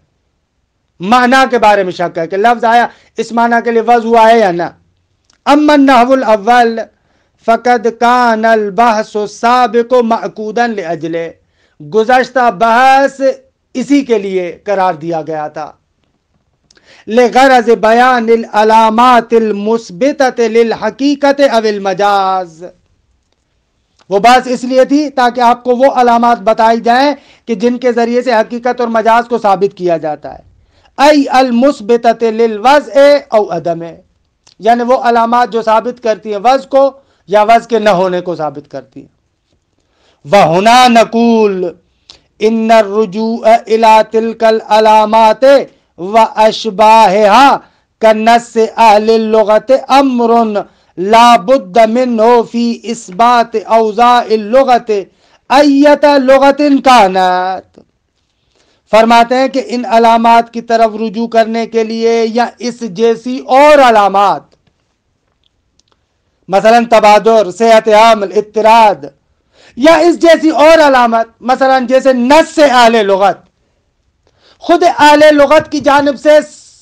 [SPEAKER 1] معنی کے بارے میں شک ہے کہ لفظ آیا اس معنی کے لیے وضع ہوا ہے یا نہ. اما النحو الاول فقد کان البحث السابق معقودا لاجلہ، گزشتہ بحث اسی کے لیے قرار دیا گیا تھا. لغرض بیان العلامات المثبتة للحقیقت او المجاز، وہ بات اس لیے تھی تاکہ آپ کو وہ علامات بتائی جائیں کہ جن کے ذریعے سے حقیقت اور مجاز کو ثابت کیا جاتا ہے. ای المثبتة للوضع او عدم، یعنی وہ علامات جو ثابت کرتی ہیں وضع کو یا وضع کے نہ ہونے کو ثابت کرتی ہیں. وہنا نقول ان الرجوع الى تلك العلامات واشباہها كنص اہل اللغت امر لا بد منه في اثبات اوضاع اللغت ایت لغت کانت. فرماتے ہیں کہ ان علامات کی طرف رجوع کرنے کے لیے یا اس جیسی اور علامات، مثلا تبادر، صحت عامل، اضطراد، یا اس جیسی اور علامت، مثلا جیسے نص اہل لغت، خود اہل لغت کی جانب سے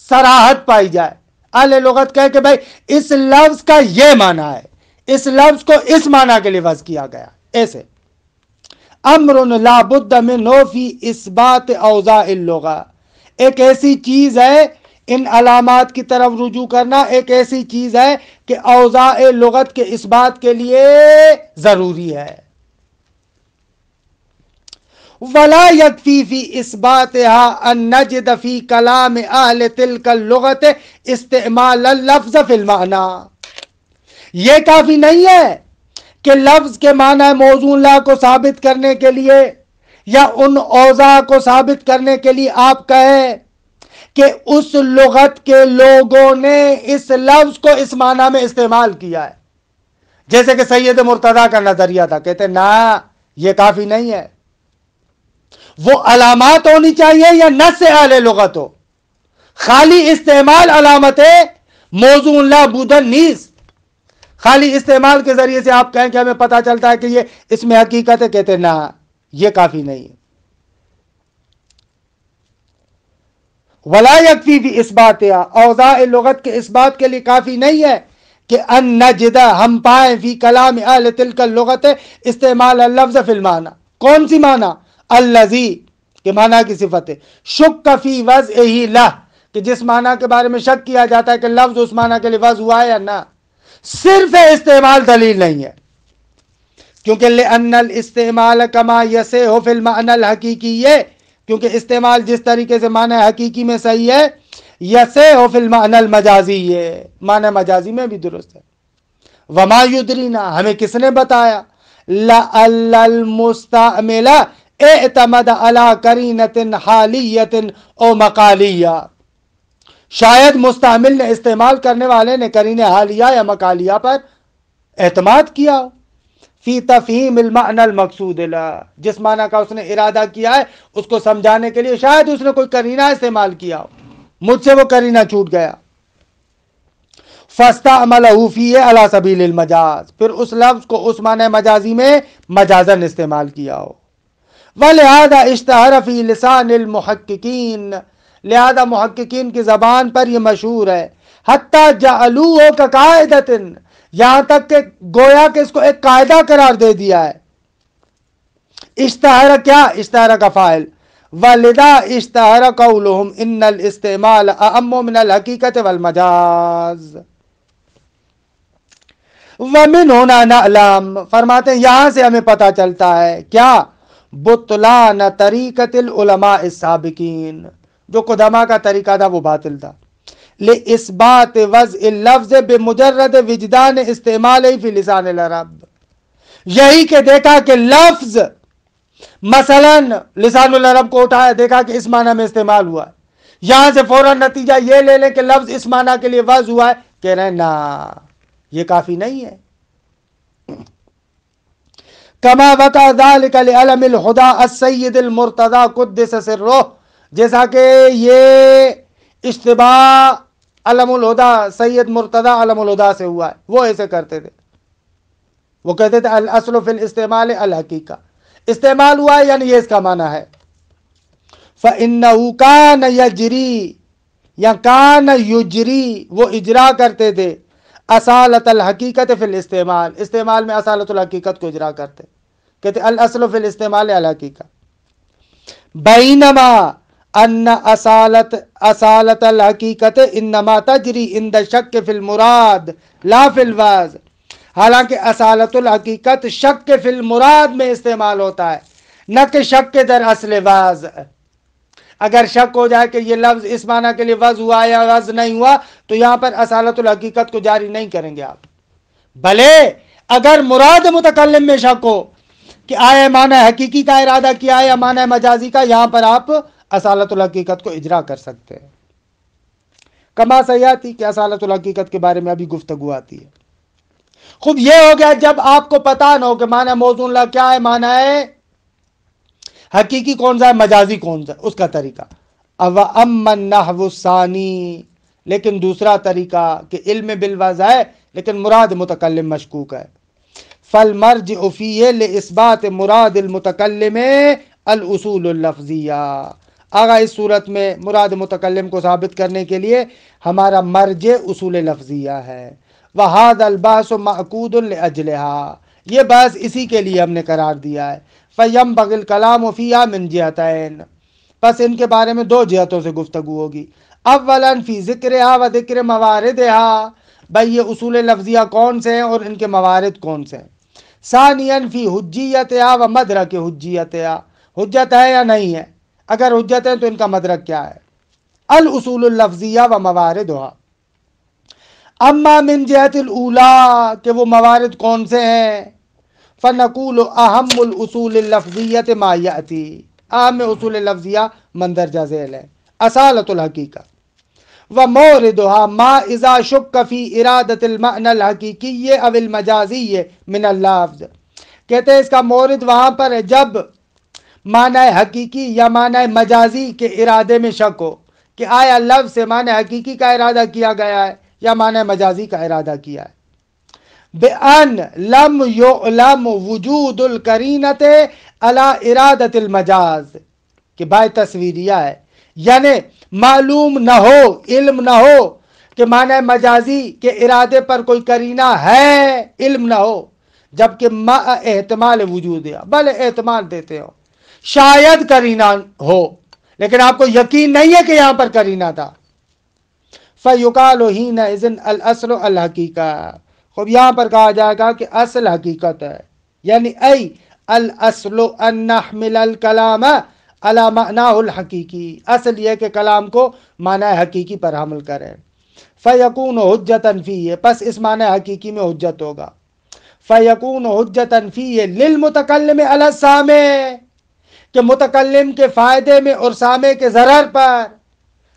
[SPEAKER 1] صراحت پائی جائے، اہل لغت کہے کہ بھائی اس لفظ کا یہ معنی ہے، اس لفظ کو اس معنی کے لیے وضع کیا گیا، ایسے امر لا بد منہ فی اثبات اوضاع اللغہ، ایک ایسی چیز ہے، ان علامات کی طرف رجوع کرنا ایک ایسی چیز ہے کہ اوضاع لغت کے اثبات کے لیے ضروری ہے. ولا یکفی فی اثباتها ان نجد فی کلام اہل تلک اللغت استعمال اللفظ فی المعنی، یہ کافی نہیں ہے کہ لفظ کے معنی موضوع اللہ کو ثابت کرنے کے لیے یا ان اوضاع کو ثابت کرنے کے لیے آپ کہیں کہ اس لغت کے لوگوں نے اس لفظ کو اس معنی میں استعمال کیا ہے، جیسے کہ سید مرتضیٰ کا نظریہ تھا. کہتے ہیں نا یہ کافی نہیں ہے، وہ علامات ہونی چاہیے یا نص اہل لغت ہو. خالی استعمال علامت موضوع لا بودن نیز، خالی استعمال کے ذریعے سے آپ کہیں کہ ہمیں پتہ چلتا ہے کہ یہ اس میں حقیقت ہے. کہتے ہیں نا یہ کافی نہیں ہے. ولا یکفی فی اثباتها، اوضاع لغت کے اس بات کے لیے کافی نہیں ہے کہ ان نجد، ہم پائیں فی کلام اہل تلک اللغت استعمال اللفظ فی المعنی. کون سی معنی؟ الذی، کہ معنی کی صفت ہے، شک فی وضعہ لہ، کہ جس معنی کے بارے میں شک کیا جاتا ہے کہ لفظ اس معنی کے لیے وضع ہوا ہے یا نہ. صرف استعمال دلیل نہیں ہے، کیونکہ لأن الاستعمال کما یصح فی المعنی الحقیقی، کیونکہ استعمال جس طریقے سے معنی حقیقی میں صحیح ہے، یصح فی المعنی المجازی، یہ معنی مجازی میں بھی درست ہے۔ وما یدرینا، ہمیں کس نے بتایا، لعل المستعمل اعتمد علی قرینۃ حالیۃ او مقالیہ، شاید مستعمل نے، استعمال کرنے والے نے قرینہ حالیہ یا مقالیہ پر اعتماد کیا ہو، فی تفہیم المعنی المقصود لہ، جس معنی کا اس نے ارادہ کیا ہے اس کو سمجھانے کے لیے شاید اس نے کوئی قرینہ استعمال کیا ہو، مجھ سے وہ قرینہ چھوٹ گیا۔ فاستعملہ فیہ علی سبیل المجاز، پھر اس لفظ کو اس معنی مجازی میں مجازن استعمال کیا ہو۔ وَلِهَذَا اشْتَهَرَ فِي لِسَانِ الْمُحَقِّقِينَ، لہذا محققین کی زبان پر یہ مشہور ہے، حَتَّى جَعَلُوهُ كَقَاعِدَةٍ، یہاں تک کہ گویا کہ اس کو ایک قاعدہ قرار دے دیا ہے۔ اشتہر کیا؟ اشتہر کا فاعل، وَلِذَا اشْتَهَرَ قَوْلُهُمْ إِنَّ الْإِسْتِعْمَالَ أَعَمُّ مِنَ الْحَقِيقَةِ وَالْمَجَازِ وَمِنْ هُنَا نَعْلَمُ، فرماتے ہیں یہاں سے ہمیں پتہ چلتا ہے کیا، بطلان طریقت العلماء السابقین، جو قدماء کا طریقہ تھا وہ باطل تھا، لِإِثْبَاتِ وَضْعِ اللَّفْظِ بِمُجَرَّدِ وِجْدَانِ اسْتِعْمَالِهِ فِي لِسَانِ الْعَرَب، یہی کہ دیکھا کہ لفظ مثلا لسان العرب کو اٹھایا، دیکھا کہ اس معنی میں استعمال ہوا ہے، یہاں سے فوراً نتیجہ یہ لے لیں کہ لفظ اس معنی کے لیے وضع ہوا ہے، کہہ رہے ہیں نا یہ کافی نہیں ہے۔ کما وقع ذلك لعلم الہدی السید المرتضی قدس سرہ، جیسا کہ یہ اشتباہ علم الہدی سید مرتضی علم الہدی سے ہوا ہے، وہ ایسے کرتے تھے، وہ کہتے تھے الاصل فی الاستعمال الحقیقہ، استعمال ہوا ہے یعنی یہ اس کا معنی ہے۔ فإنه كان يجری یا کان یجری، وہ اجرا کرتے تھے، اصالت الحقیقت فی الاستعمال، استعمال میں اصالت الحقیقت کو اجرا کرتے، کہتے الاصل فی الاستعمال الحقیقہ، بینما ان اصالت الحقیقت انما تجری عند شک فی المراد لا فی الوضع، حالانکہ اصالت الحقیقت شک فی المراد میں استعمال ہوتا ہے، نہ کہ شک در اصل وضع۔ اگر شک ہو جائے کہ یہ لفظ اس معنی کے لیے وضع ہوا یا وضع نہیں ہوا تو یہاں پر اصالت الحقیقت کو جاری نہیں کریں گے آپ، بھلے اگر مراد متکلم میں شک ہو کہ آیا معنی حقیقی کا ارادہ کیا ہے یا معنی مجازی کا، یہاں پر آپ اصالت الحقیقت کو اجرا کر سکتے ہیں۔ کما سیاتی کہ اصالت الحقیقت کے بارے میں ابھی گفتگو آتی ہے۔ خوب یہ ہو گیا جب آپ کو پتہ نہ ہو کہ معنی موزون اللہ کیا ہے، معنی ہے حقیقی کون سا ہے، مجازی کون سا ہے، اس کا طریقہ۔ اما النحو الثانی، لیکن دوسرا طریقہ کہ علم بالوضع ہے لیکن مراد متکلم مشکوک ہے، فالمرجع فیہ لاثبات مراد المتکلم الاصول اللفظیہ، آگا اس صورت میں مراد متکلم کو ثابت کرنے کے لیے ہمارا مرجع اصول لفظیہ ہے۔ وہذا البحث معقود لاجلھا، یہ بحث اسی کے لیے ہم نے قرار دیا ہے۔ فینبغی الکلام فیہا من جہتین، پس ان کے بارے میں دو جہتوں سے گفتگو ہوگی۔ اولا فی ذکرہا و ذکر مواردہا، بھئی یہ اصول لفظیہ کون سے ہیں اور ان کے موارد کون سے ہیں۔ ثانیا فی حجیتہا و مدرک حجیتہا، حجت ہے یا نہیں ہے، اگر حجت ہے تو ان کا مدرک کیا ہے۔ الاصول اللفظیہ و مواردہا، اما من جہت الاولی کہ وہ موارد کون سے ہیں، فنقول اہم الاصول اللفظیہ ما یاتی، اہم اصول لفظیہ مندرجہ ذیل ہے، اصالت الحقیقہ، وموردها ما اذا شک فی ارادت المعنی الحقیقی او المجازی من اللفظ، کہتے ہیں اس کا مورد وہاں پر ہے جب معنی حقیقی یا معنی مجازی کے ارادے میں شک ہو کہ آیا لفظ سے معنی حقیقی کا ارادہ کیا گیا ہے یا معنی مجازی کا ارادہ کیا ہے۔ بأن لم يعلم وجود القرینۃ علی ارادت المجاز، کہ بھائی تصویریہ ہے، یعنی معلوم نہ ہو، علم نہ ہو کہ معنی مجازی کے ارادے پر کوئی قرینہ ہے، علم نہ ہو، جبکہ مع احتمال وجود ہے، بھلے احتمال دیتے ہو شاید قرینہ ہو لیکن آپ کو یقین نہیں ہے کہ یہاں پر قرینہ تھا۔ فَيُقَالُ حِينَئِذٍ الْأَصْلُ الْحَقِيقَةُ، خوب یہاں پر کہا جائے گا کہ اصل حقیقت ہے، یعنی ای الاصل ان نحمل الکلام علی معناہ الحقیقی، اصل یہ کہ کلام کو معنی حقیقی پر حمل کریں. فیکون حجتاً فیہ، پس اس معنی حقیقی میں حجت ہوگا. فیکون حجتاً فیہ للمتکلم علی السامع، کہ متکلم کے فائدے میں اور سامع کے ضرر پر.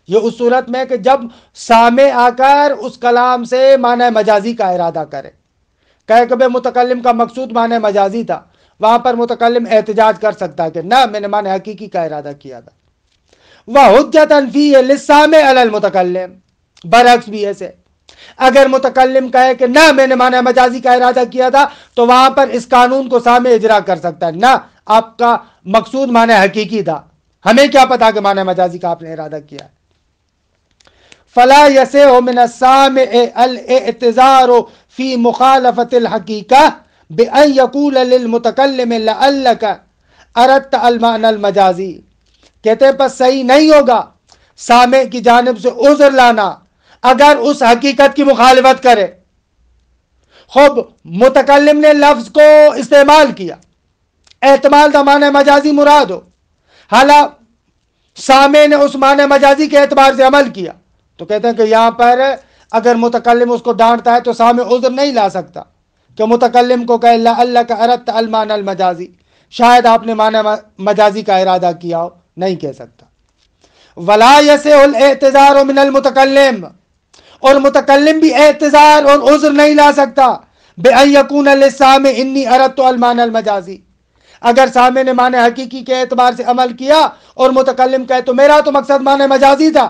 [SPEAKER 1] یہ اس صورت میں کہ جب سامع آ کر اس کلام سے معنی مجازی کا ارادہ کرے، کہے کہ بے متکلم کا مقصود معنی مجازی تھا، وہاں پر متکلم احتجاج کر سکتا ہے کہ نہ، میں نے معنی حقیقی کا ارادہ کیا تھا. وحجتاً فیہ للسامع علی المتکلم، برعکس بھی ایسے اگر متکلم کہے کہ نہ، میں نے معنی مجازی کا ارادہ کیا تھا، تو وہاں پر اس قانون کو سامع اجرا کر سکتا ہے، نہ، آپ کا مقصود معنی حقیقی تھا، ہمیں کیا پتا کہ معنی مجازی کا آپ نے ارادہ کیا ہے. فلا یسع من السامع الاعتذار فی مخالفت الحقیقہ بأن یقول للمتکلم لعلک اردت المعنی المجازی. کہتے ہیں پس صحیح نہیں ہوگا سامع کی جانب سے عذر لانا اگر اس حقیقت کی مخالفت کرے. خوب متکلم نے لفظ کو استعمال کیا، احتمال تھا معنی مجازی مراد ہو، حالانکہ سامع نے اس معنی مجازی کے اعتبار سے عمل کیا، تو کہتے ہیں کہ یہاں پر اگر متکلم اس کو ڈانٹتا ہے تو سامع عذر نہیں لا سکتا کہ متکلم کو کہ لعلک اردت المعنی المجازی، شاید آپ نے معنی مجازی کا ارادہ کیا ہو، نہیں کہہ سکتا. ولا یسع الاعتذار من المتکلم، اور متکلم بھی اعتذار اور عذر نہیں لا سکتا بأن یکون للسامع انی اردت المعنی المجازی، اگر سامع نے معنی حقیقی کے اعتبار سے عمل کیا اور متکلم کہے تو میرا تو مقصد معنی مجازی تھا.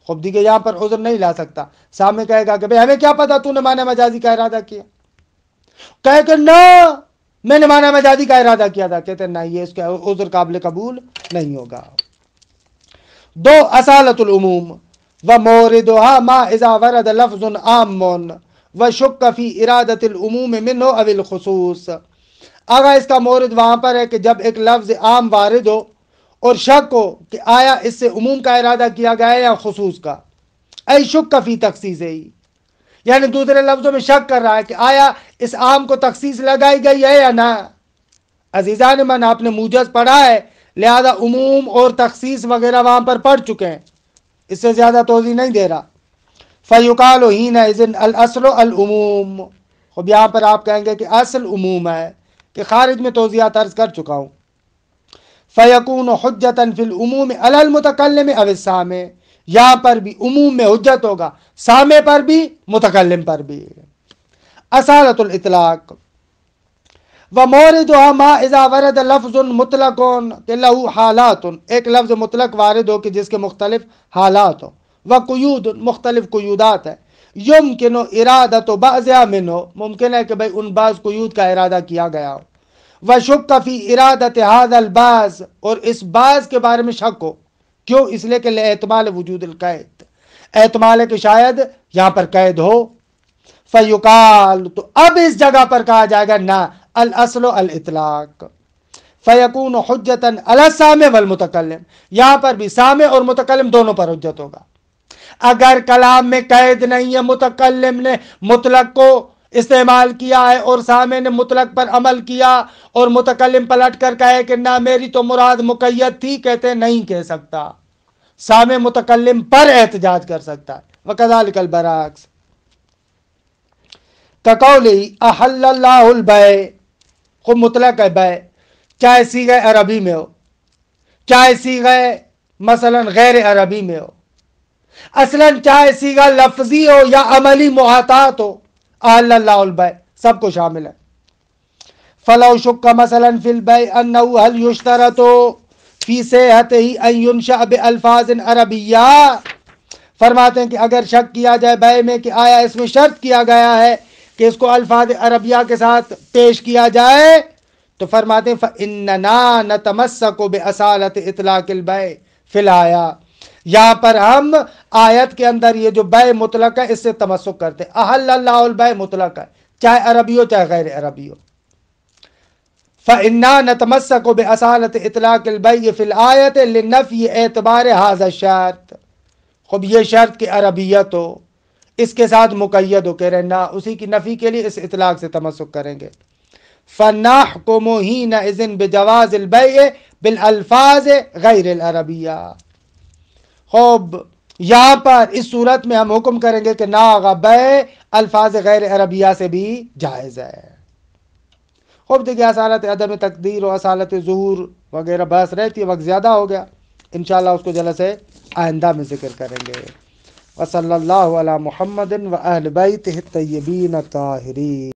[SPEAKER 1] خوب دیکھیں یہاں پر عذر نہیں لا سکتا. سامع کہے گا کہ بھئی ہمیں کیا پتا تو نے معنی مجازی کا ارادہ کیا، کہے کہ نہ، میں نے معنی مجازی کا ارادہ کیا تھا، کہتے ہیں نہیں، یہ اس کا عذر قابل قبول نہیں ہوگا. دو، اصالت العموم وموردها ما اذا ورد لفظ عام وشک فی ارادت العموم منه او الخصوص. آگا اس کا مورد وہاں پر ہے کہ جب ایک لفظ عام وارد ہو اور شک ہو کہ آیا اس سے عموم کا ارادہ کیا گیا ہے یا خصوص کا. ای شک فی تخصیص ہی، یعنی دوسرے لفظوں میں شک کر رہا ہے کہ آیا اس عام کو تخصیص لگائی گئی ہے یا نہ. عزیزان من، آپ نے موجز پڑھا ہے، لہذا عموم اور تخصیص وغیرہ وہاں پر پڑھ چکے ہیں، اس سے زیادہ توضیح نہیں دے رہا. فیقال حینئذ الاصل العموم، خب یہاں پر آپ کہیں گے کہ اصل عموم ہے، کہ خارج میں توضیحات عرض کر چکا ہوں. فیکون حجتاً فی العموم علی المتکلم او السامع، یہاں پر بھی عموم میں حجت ہوگا، سامع پر بھی متکلم پر بھی. اصالت الاطلاق وموردها ما اذا ورد لفظ مطلق کہ له حالات، ایک لفظ مطلق وارد ہو کہ جس کے مختلف حالات ہو، وقیود، مختلف قیودات ہے، یمکن ارادت بعضها منه، ممکن ہے کہ بھئی ان بعض قیود کا ارادہ کیا گیا ہو، وشک فی ارادت هذا البعض، اور اس بعض کے بارے میں شک ہو. کیوں؟ اس لیے کہ احتمال وجود القید، احتمال ہے کہ شاید یہاں پر قید ہو. فیقال، تو اب اس جگہ پر کہا جائے گا نہ، الاصل الاطلاق فیکون حجتاً علی السامع والمتکلم، یہاں پر بھی سامع اور متکلم دونوں پر حجت ہوگا. اگر کلام میں قید نہیں ہے، متکلم نے مطلق کو استعمال کیا ہے اور سامع نے مطلق پر عمل کیا، اور متکلم پلٹ کر کہے کہ نہ، میری تو مراد مقید تھی، کہتے نہیں کہہ سکتا، سامع متکلم پر احتجاج کر سکتا ہے. وکذالک البرعکس کقولی احل اللہ البیع، خود مطلق ہے بیع، چاہے صیغہ عربی میں ہو، چاہے صیغہ مثلا غیر عربی میں ہو، اصلا چاہے صیغہ لفظی ہو یا عملی محاطات ہو، احل اللہ البیع سب کو شامل ہے. فلو شک مثلا فی البیع انہ هل یشترط فی صحتہ ان ینشأ بالفاظ عربیہ، فرماتے ہیں کہ اگر شک کیا جائے بیع میں کہ آیا اس میں شرط کیا گیا ہے کہ اس کو الفاظ عربیہ کے ساتھ پیش کیا جائے، تو فرماتے ہیں فَإِنَّنَا نَتَمَسَّكُ بِأَصَالَةِ اطلاق البیع فی الآیہ، یہاں پر ہم آیت کے اندر یہ جو بیع مطلق ہے اس سے تمسک کرتے ہیں. احل اللہ البیع مطلق ہے، چاہے عربی ہو چاہے غیر عربی ہو. فَإِنَّا نَتَمَسَّكُ بِأَصَالَةِ اطلاق البیع فی الآیۃ لِنَفْیِ اعتبار هذا الشرط، خب یہ شرط کہ عربیت ہو اس کے ساتھ مقید ہو، کہہ رہے نہ، اسی کی نفی کے لیے اس اطلاق سے تمسک کریں گے. فَنَحْكُمُ حِينَئِذٍ بِجَوَازِ الْبَيْعِ، بالالفاظ غیر العربیہ۔ خوب یہاں پر اس صورت میں ہم حکم کریں گے کہ ناغ بیع الفاظ غیر عربیہ سے بھی جائز ہے۔ خوب دیکھیے اصالت عدم تقدیر و اصالت ظہور وغیرہ بحث رہتی ہے، وقت زیادہ ہو گیا، انشاءاللہ اس کو جلسے آئندہ میں ذکر کریں گے۔ وصلی اللہ علی محمد و اہل بیتہ الطیبین الطاہرین۔